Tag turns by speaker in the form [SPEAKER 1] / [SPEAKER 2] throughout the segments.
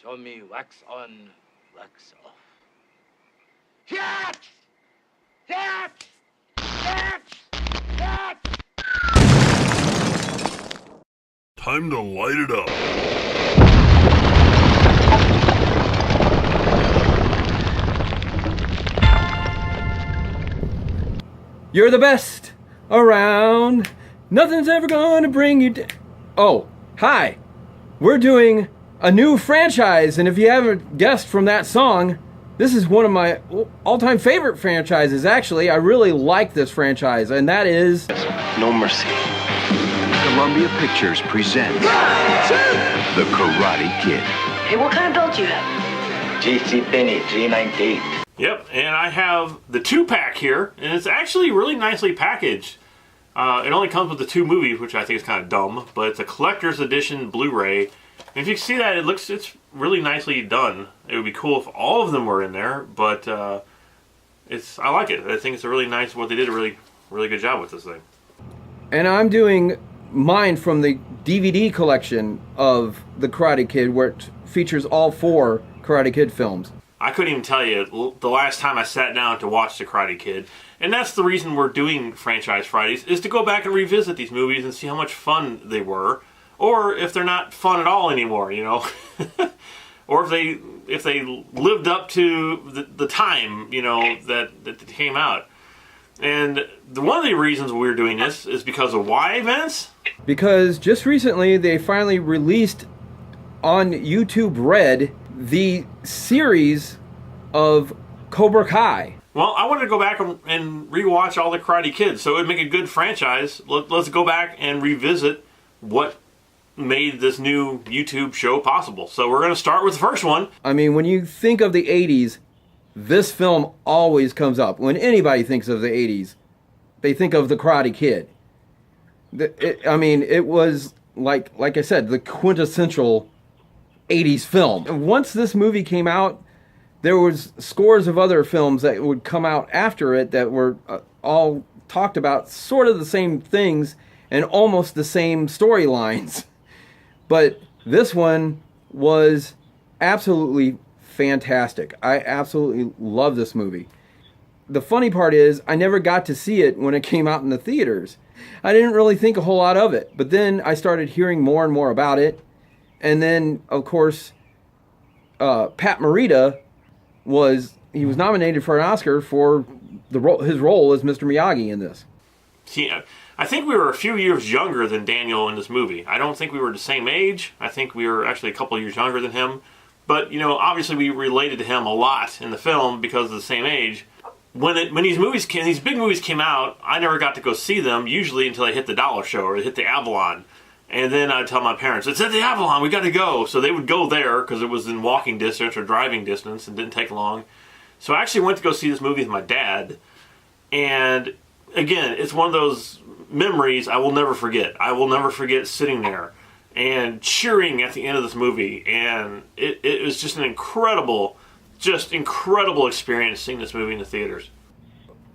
[SPEAKER 1] Show me wax on, wax off. Yes! Yes! Yes! Yes!
[SPEAKER 2] Time to light it up.
[SPEAKER 3] You're the best around. Nothing's ever gonna bring you down. Oh, hi. We're doing a new franchise, and if you haven't guessed from that song, this is one of my all-time favorite franchises, actually. I really like this franchise, and that is...
[SPEAKER 4] No Mercy. Columbia Pictures presents The Karate Kid.
[SPEAKER 5] Hey, what kind of belt do you have?
[SPEAKER 1] JC Penney, 398.
[SPEAKER 6] Yep, and I have the 2-pack here, and it's actually really nicely packaged. It only comes with the 2 movies, which I think is kind of dumb, but it's a collector's edition Blu-ray. And if you can see that, it's really nicely done. It would be cool if all of them were in there, but I like it. I think it's a really nice, what they did a really, really good job with this thing.
[SPEAKER 3] And I'm doing mine from the DVD collection of The Karate Kid, where it features all 4 Karate Kid films.
[SPEAKER 6] I couldn't even tell you the last time I sat down to watch The Karate Kid. And that's the reason we're doing Franchise Fridays, is to go back and revisit these movies and see how much fun they were. Or if they're not fun at all anymore, you know. Or if they lived up to the time, you know, that came out. And one of the reasons we're doing this is because of why, Vince?
[SPEAKER 3] Because just recently they finally released on YouTube Red the series of Cobra Kai.
[SPEAKER 6] Well, I wanted to go back and rewatch all the Karate Kids, so it would make a good franchise. Let's go back and revisit what made this new YouTube show possible. So we're going to start with the first one.
[SPEAKER 3] I mean, when you think of the 80s, this film always comes up. When anybody thinks of the 80s, they think of The Karate Kid. It was, like I said, the quintessential 80s film. And once this movie came out, there was scores of other films that would come out after it that were all talked about sort of the same things and almost the same storylines. But this one was absolutely fantastic. I absolutely love this movie. The funny part is, I never got to see it when it came out in the theaters. I didn't really think a whole lot of it. But then I started hearing more and more about it. And then, of course, Pat Morita was nominated for an Oscar for his role as Mr. Miyagi in this.
[SPEAKER 6] See, I think we were a few years younger than Daniel in this movie. I don't think we were the same age. I think we were actually a couple years younger than him. But, you know, obviously we related to him a lot in the film because of the same age. When these big movies came out, I never got to go see them, usually until they hit the Dollar Show or they hit the Avalon. And then I'd tell my parents, it's at the Avalon, we got to go. So they would go there because it was in walking distance or driving distance and didn't take long. So I actually went to go see this movie with my dad. And again, it's one of those memories I will never forget. I will never forget sitting there and cheering at the end of this movie. And it was just an incredible experience seeing this movie in the theaters.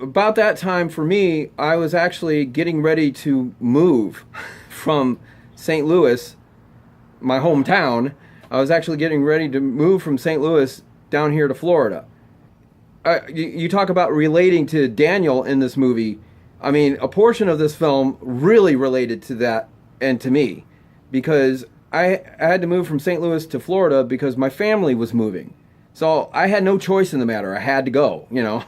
[SPEAKER 3] About that time for me, I was actually getting ready to move from St. Louis, my hometown. I was actually getting ready to move from St. Louis down here to Florida. You talk about relating to Daniel in this movie. I mean, a portion of this film really related to that and to me, because I had to move from St. Louis to Florida because my family was moving. So I had no choice in the matter. I had to go, you know.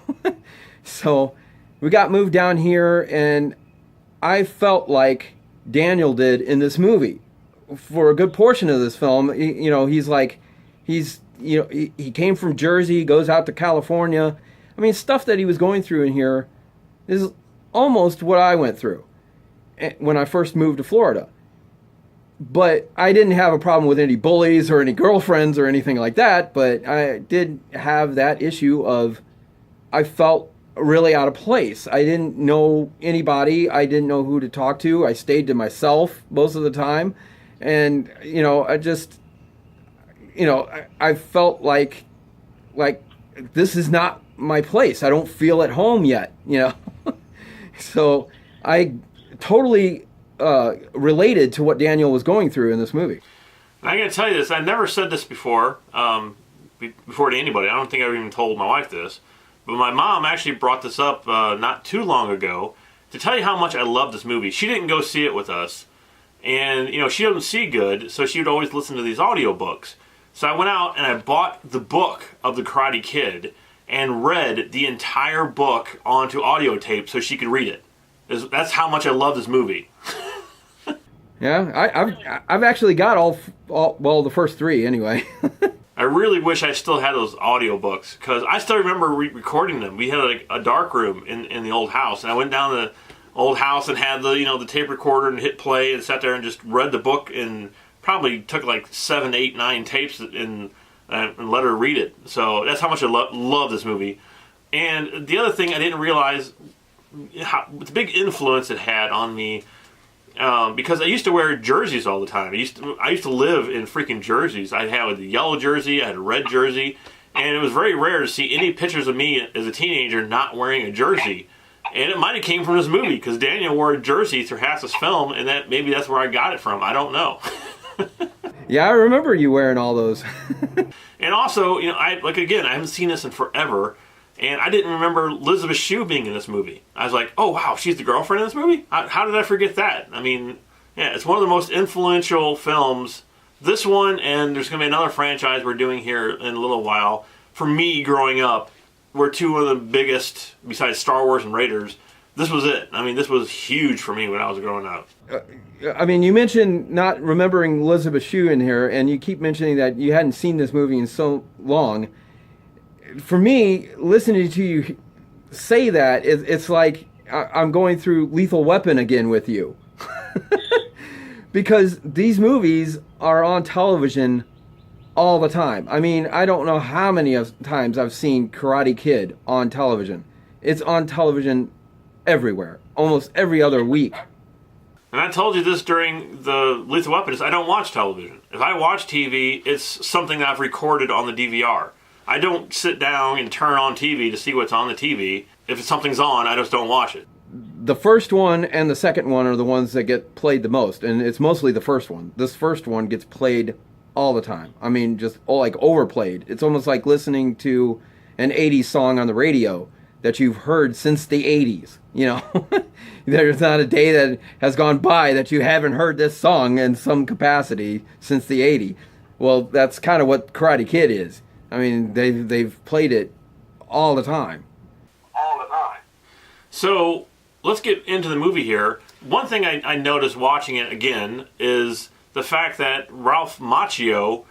[SPEAKER 3] So we got moved down here, and I felt like Daniel did in this movie. For a good portion of this film, he came from Jersey, goes out to California. I mean, stuff that he was going through in here is almost what I went through when I first moved to Florida. But I didn't have a problem with any bullies or any girlfriends or anything like that, but I did have that issue of I felt really out of place. I didn't know anybody. I didn't know who to talk to. I stayed to myself most of the time. And, you know, I felt like this is not my place. I don't feel at home yet, you know. So I totally related to what Daniel was going through in this movie.
[SPEAKER 6] And I got to tell you this, I never said this before, before to anybody. I don't think I ever even told my wife this. But my mom actually brought this up not too long ago to tell you how much I love this movie. She didn't go see it with us. And, you know, she doesn't see good, so she would always listen to these audiobooks. So I went out and I bought the book of The Karate Kid and read the entire book onto audio tape so she could read it. That's how much I love this movie.
[SPEAKER 3] Yeah, I've actually got all well, the first three anyway.
[SPEAKER 6] I really wish I still had those audiobooks, because I still remember recording them. We had like a dark room in the old house, and I went down to the old house and had the tape recorder and hit play and sat there and just read the book, and probably took like 7, 8, 9 tapes and let her read it. So that's how much I love this movie. And the other thing I didn't realize, the big influence it had on me, because I used to wear jerseys all the time. I used to live in freaking jerseys. I had a yellow jersey, I had a red jersey, and it was very rare to see any pictures of me as a teenager not wearing a jersey. And it might have came from this movie, because Daniel wore a jersey through half this film, and maybe that's where I got it from. I don't know.
[SPEAKER 3] Yeah, I remember you wearing all those.
[SPEAKER 6] And also, I haven't seen this in forever, and I didn't remember Elisabeth Shue being in this movie. I was like, oh wow, she's the girlfriend in this movie? How did I forget that? I mean, yeah, it's one of the most influential films. This one, and there's going to be another franchise we're doing here in a little while. For me, growing up, were two of the biggest, besides Star Wars and Raiders. This was it. I mean, this was huge for me when I was growing up.
[SPEAKER 3] I mean, you mentioned not remembering Elisabeth Shue in here, and you keep mentioning that you hadn't seen this movie in so long. For me, listening to you say that, it's like I'm going through Lethal Weapon again with you. Because these movies are on television all the time. I mean, I don't know how many times I've seen Karate Kid on television. It's on television everywhere, almost every other week.
[SPEAKER 6] And I told you this during the Lethal Weapon, is I don't watch television. If I watch TV, it's something that I've recorded on the DVR. I don't sit down and turn on TV to see what's on the TV. If something's on, I just don't watch it.
[SPEAKER 3] The first one and the second one are the ones that get played the most, and it's mostly the first one. This first one gets played all the time. I mean, just like overplayed. It's almost like listening to an 80s song on the radio that you've heard since the 80s. There's not a day that has gone by that you haven't heard this song in some capacity since the 80s. Well, that's kind of what Karate Kid is. I mean, they've played it all the time.
[SPEAKER 6] All the time. So, let's get into the movie here. One thing I noticed watching it again is the fact that Ralph Macchio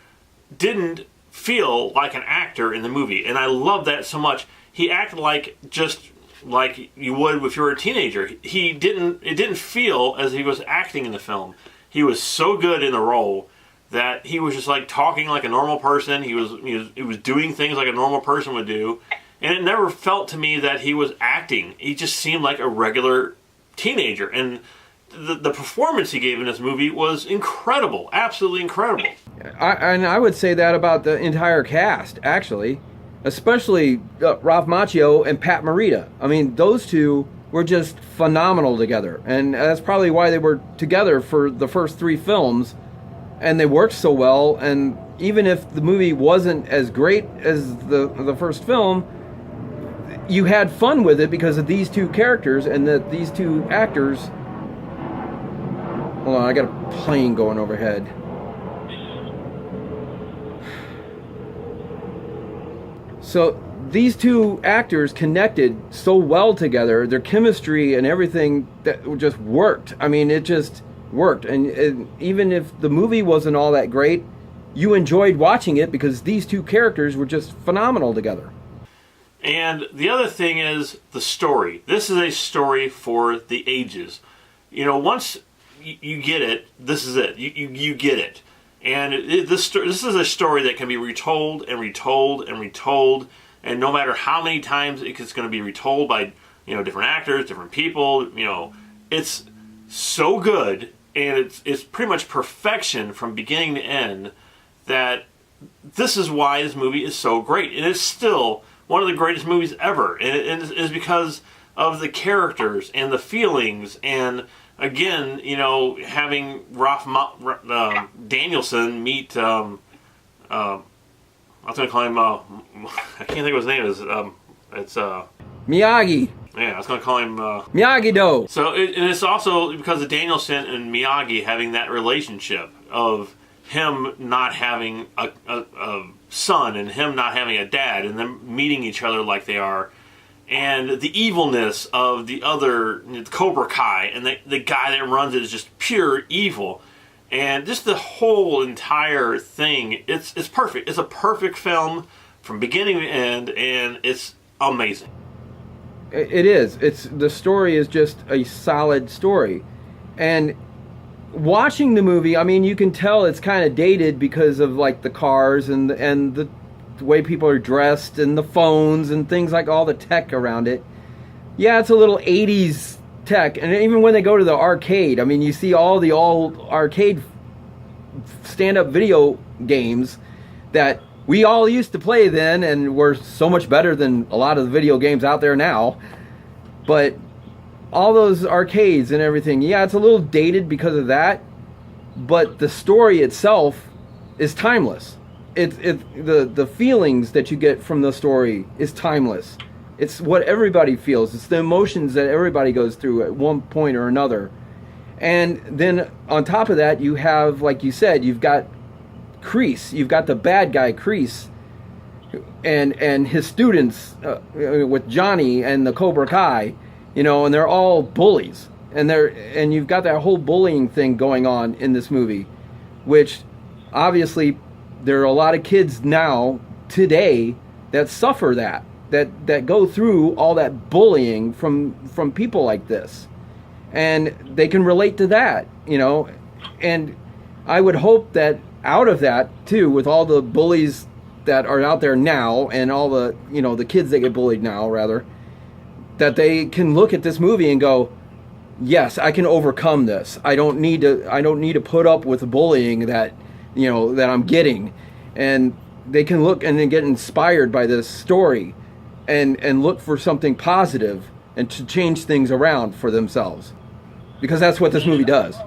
[SPEAKER 6] didn't feel like an actor in the movie. And I love that so much. He acted just like you would if you were a teenager. It didn't feel as he was acting in the film. He was so good in the role that he was just like talking like a normal person. He was doing things like a normal person would do. And it never felt to me that he was acting. He just seemed like a regular teenager. And the performance he gave in this movie was incredible. Absolutely incredible.
[SPEAKER 3] I would say that about the entire cast, actually. Especially Ralph Macchio and Pat Morita. I mean, those two were just phenomenal together. And that's probably why they were together for the first 3 films. And they worked so well. And even if the movie wasn't as great as the first film, you had fun with it because of these two characters and that these two actors. Hold on, I got a plane going overhead. So these two actors connected so well together, their chemistry and everything that just worked. I mean, it just worked. And even if the movie wasn't all that great, you enjoyed watching it because these two characters were just phenomenal together.
[SPEAKER 6] And the other thing is the story. This is a story for the ages. Once you get it, this is it. You get it. And this is a story that can be retold and retold and retold, and no matter how many times it's going to be retold by different actors, different people, it's so good, and it's pretty much perfection from beginning to end. That this is why this movie is so great, and it's still one of the greatest movies ever, and it is because of the characters and the feelings and again, having Danielson meet, I was going to call him, I can't think of his name. It's
[SPEAKER 3] Miyagi.
[SPEAKER 6] Yeah, I was going to call him...
[SPEAKER 3] Miyagi-Do.
[SPEAKER 6] So, and it's also because of Danielson and Miyagi having that relationship of him not having a son and him not having a dad, and them meeting each other like they are, and the evilness of the other, Cobra Kai, and the guy that runs it is just pure evil. And just the whole entire thing, it's perfect. It's a perfect film from beginning to end, and it's amazing.
[SPEAKER 3] It is. The story is just a solid story. And watching the movie, I mean, you can tell it's kind of dated because of like the cars and the way people are dressed and the phones and things like all the tech around it. Yeah, it's a little 80s tech. And even when they go to the arcade, I mean, you see all the old arcade stand-up video games that we all used to play then, and were so much better than a lot of the video games out there now. But all those arcades and everything, yeah, it's a little dated because of that. But the story itself is timeless. The feelings that you get from the story is timeless. It's what everybody feels. It's the emotions that everybody goes through at one point or another. And then on top of that, you have, like you said, you've got Kreese. You've got the bad guy Kreese and his students with Johnny and the Cobra Kai, and they're all bullies. And you've got that whole bullying thing going on in this movie, which obviously there are a lot of kids now today that suffer that go through all that bullying from people like this, and they can relate to that, and I would hope that out of that too, with all the bullies that are out there now and all the the kids that get bullied now, rather, that they can look at this movie and go, yes, I can overcome this. I don't need to put up with the bullying that that I'm getting. And they can look and then get inspired by this story and look for something positive and to change things around for themselves, because that's what this movie does.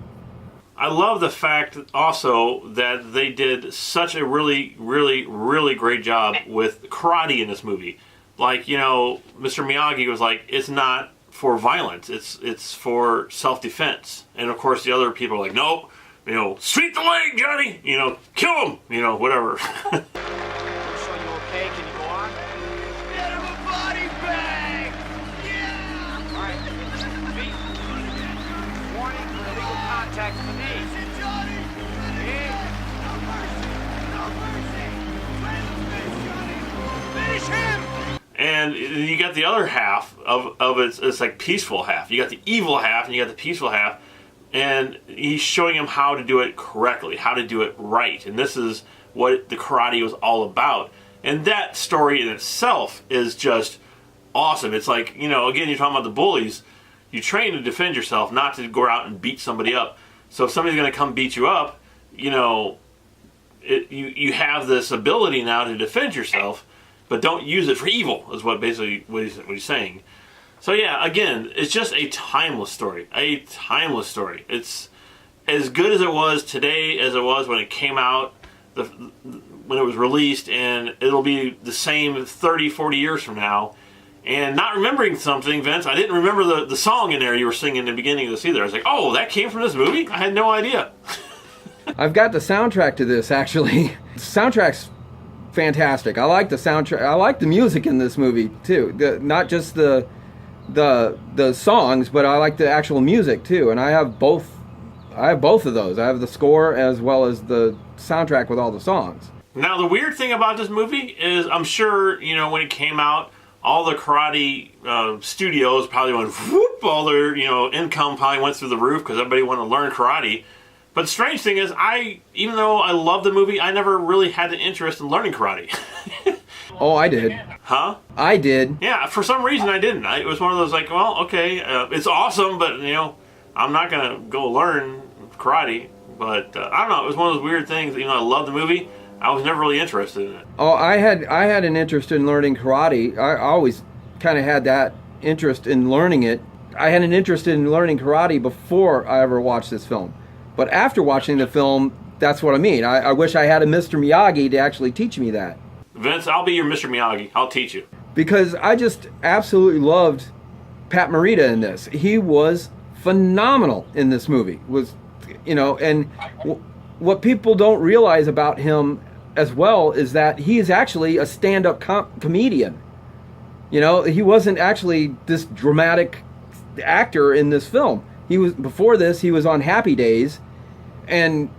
[SPEAKER 6] I love the fact also that they did such a really, really, really great job with karate in this movie. Like, Mr. Miyagi was like, it's not for violence, it's for self-defense. And of course the other people are like, nope, sweep the leg, Johnny, kill him, whatever.
[SPEAKER 1] So you okay? Can you go on? Get him a body bag! Yeah! All right. Feet. Warning for illegal contact with the knee. Johnny! No mercy! No mercy! Play the finish, Johnny! Finish him!
[SPEAKER 6] And you got the other half of it. It's like peaceful half. You got the evil half and you got the peaceful half. And he's showing him how to do it correctly, how to do it right. And this is what the karate was all about. And that story in itself is just awesome. It's like, again, you're talking about the bullies. You train to defend yourself, not to go out and beat somebody up. So if somebody's going to come beat you up, you have this ability now to defend yourself, but don't use it for evil, is what he's saying. So yeah, again, it's just a timeless story. A timeless story. It's as good as it was today as it was when it came out, when it was released, and it'll be the same 30, 40 years from now. And not remembering something, Vince, I didn't remember the song in there you were singing in the beginning of this either. I was like, oh, that came from this movie? I had no idea.
[SPEAKER 3] I've got the soundtrack to this, actually. The soundtrack's fantastic. I like the soundtrack. I like the music in this movie, too. Not just the songs, but I like the actual music too, and I have both of those. I have the score as well as the soundtrack with all the songs.
[SPEAKER 6] Now the weird thing about this movie is, I'm sure when it came out, all the karate studios probably went whoop, all their income probably went through the roof because everybody wanted to learn karate. But the strange thing is, even though I love the movie, I never really had the interest in learning karate.
[SPEAKER 3] Oh, I did.
[SPEAKER 6] Huh?
[SPEAKER 3] I did.
[SPEAKER 6] Yeah, for some reason I didn't. It was one of those like, well, okay, it's awesome, but I'm not gonna go learn karate. But I don't know. It was one of those weird things. I love the movie. I was never really interested in it.
[SPEAKER 3] Oh, I had an interest in learning karate. I always kind of had that interest in learning it. I had an interest in learning karate before I ever watched this film. But after watching the film, that's what I mean. I wish I had a Mr. Miyagi to actually teach me that.
[SPEAKER 6] Vince, I'll be your Mr. Miyagi. I'll teach you.
[SPEAKER 3] Because I just absolutely loved Pat Morita in this. He was phenomenal in this movie. And what people don't realize about him as well is that he is actually a stand-up comedian. He wasn't actually this dramatic actor in this film. Before this, he was on Happy Days, and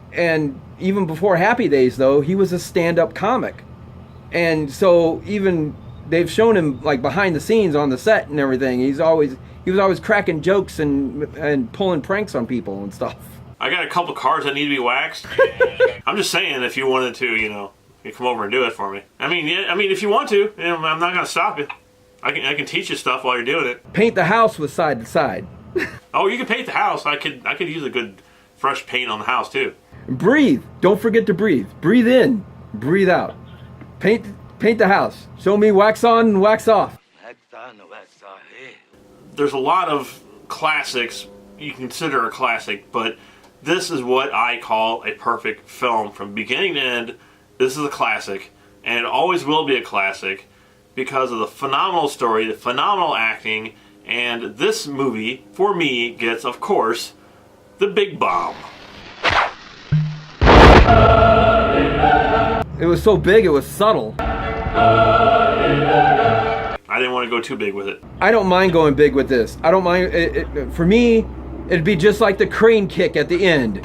[SPEAKER 3] even before Happy Days, though, he was a stand-up comic. And so even they've shown him like behind the scenes on the set and everything. He was always cracking jokes and pulling pranks on people and stuff.
[SPEAKER 6] I got a couple cars that need to be waxed. I'm just saying, if you wanted to, you come over and do it for me. I mean, if you want to, I'm not gonna stop you. I can teach you stuff while you're doing it.
[SPEAKER 3] Paint the house with side to side.
[SPEAKER 6] Oh, you can paint the house. I could use a good fresh paint on the house too.
[SPEAKER 3] Breathe. Don't forget to breathe. Breathe in. Breathe out. Paint the house. Show me wax on and wax off.
[SPEAKER 6] There's a lot of classics you consider a classic, but this is what I call a perfect film from beginning to end. This is a classic, and it always will be a classic because of the phenomenal story, the phenomenal acting, and this movie, for me, gets, of course, the big bomb.
[SPEAKER 3] It was so big, it was subtle.
[SPEAKER 6] I didn't want to go too big with it.
[SPEAKER 3] I don't mind going big with this. I don't mind. For me, it'd be just like the crane kick at the end.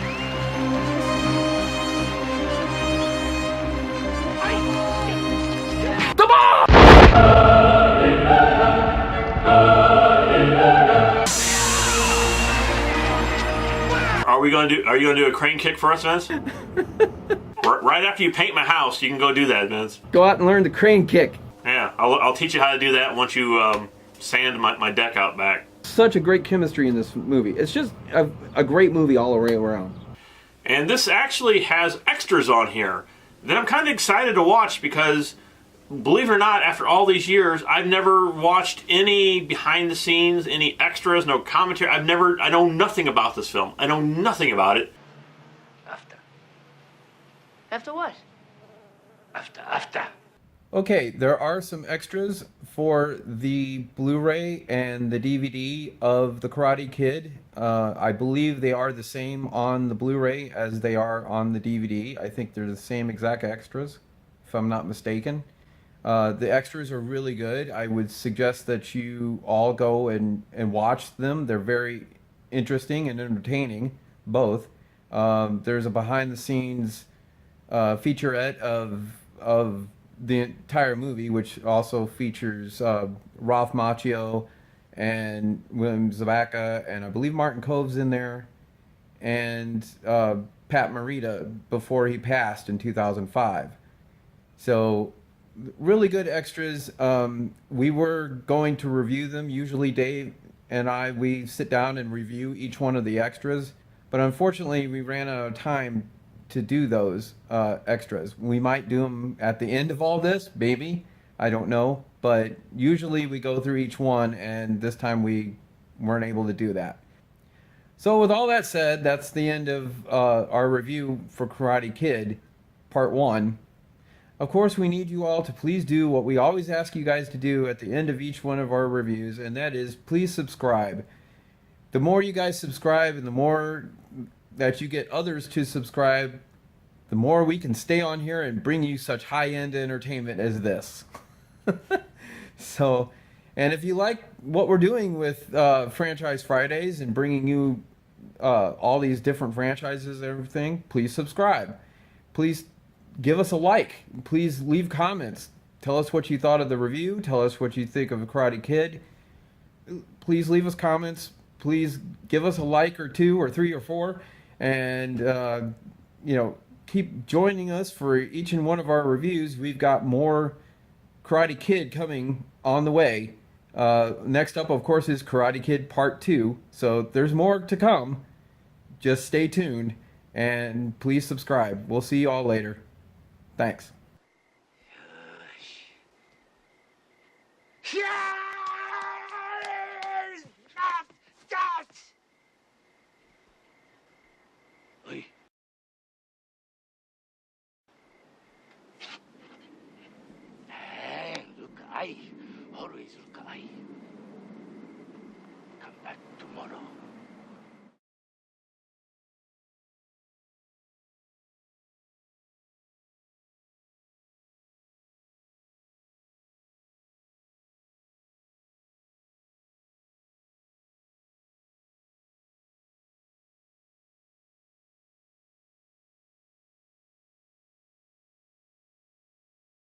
[SPEAKER 3] The bomb!
[SPEAKER 6] Are you gonna do a crane kick for us, Vince? Right after you paint my house, you can go do that, Vince.
[SPEAKER 3] Go out and learn the crane kick.
[SPEAKER 6] Yeah, I'll teach you how to do that once you sand my deck out back.
[SPEAKER 3] Such a great chemistry in this movie. It's just a great movie all the way around.
[SPEAKER 6] And this actually has extras on here that I'm kind of excited to watch because, believe it or not, after all these years, I've never watched any behind the scenes, any extras, no commentary. I know nothing about this film. I know nothing about it.
[SPEAKER 5] After what?
[SPEAKER 4] After.
[SPEAKER 3] Okay, there are some extras for the Blu-ray and the DVD of The Karate Kid. I believe they are the same on the Blu-ray as they are on the DVD. I think they're the same exact extras, if I'm not mistaken. The extras are really good. I would suggest that you all go and watch them. They're very interesting and entertaining, both. There's a behind-the-scenes featurette of the entire movie, which also features Ralph Macchio and William Zabka, and I believe Martin Kove's in there, and Pat Morita before he passed in 2005. So really good extras. We were going to review them. Usually Dave and we sit down and review each one of the extras, but unfortunately we ran out of time to do those extras. We might do them at the end of all this, maybe. I don't know. But usually we go through each one, and this time we weren't able to do that. So with all that said, that's the end of our review for Karate Kid, Part 1. Of course, we need you all to please do what we always ask you guys to do at the end of each one of our reviews, and that is please subscribe. The more you guys subscribe and the more that you get others to subscribe, the more we can stay on here and bring you such high-end entertainment as this. So, and if you like what we're doing with Franchise Fridays and bringing you all these different franchises and everything, please subscribe. Please give us a like. Please leave comments. Tell us what you thought of the review. Tell us what you think of Karate Kid. Please leave us comments. Please give us a like or 2 or 3 or 4. And, keep joining us for each and one of our reviews. We've got more Karate Kid coming on the way. Next up, of course, is Karate Kid Part 2. So there's more to come. Just stay tuned. And please subscribe. We'll see you all later. Thanks.
[SPEAKER 4] Yeah!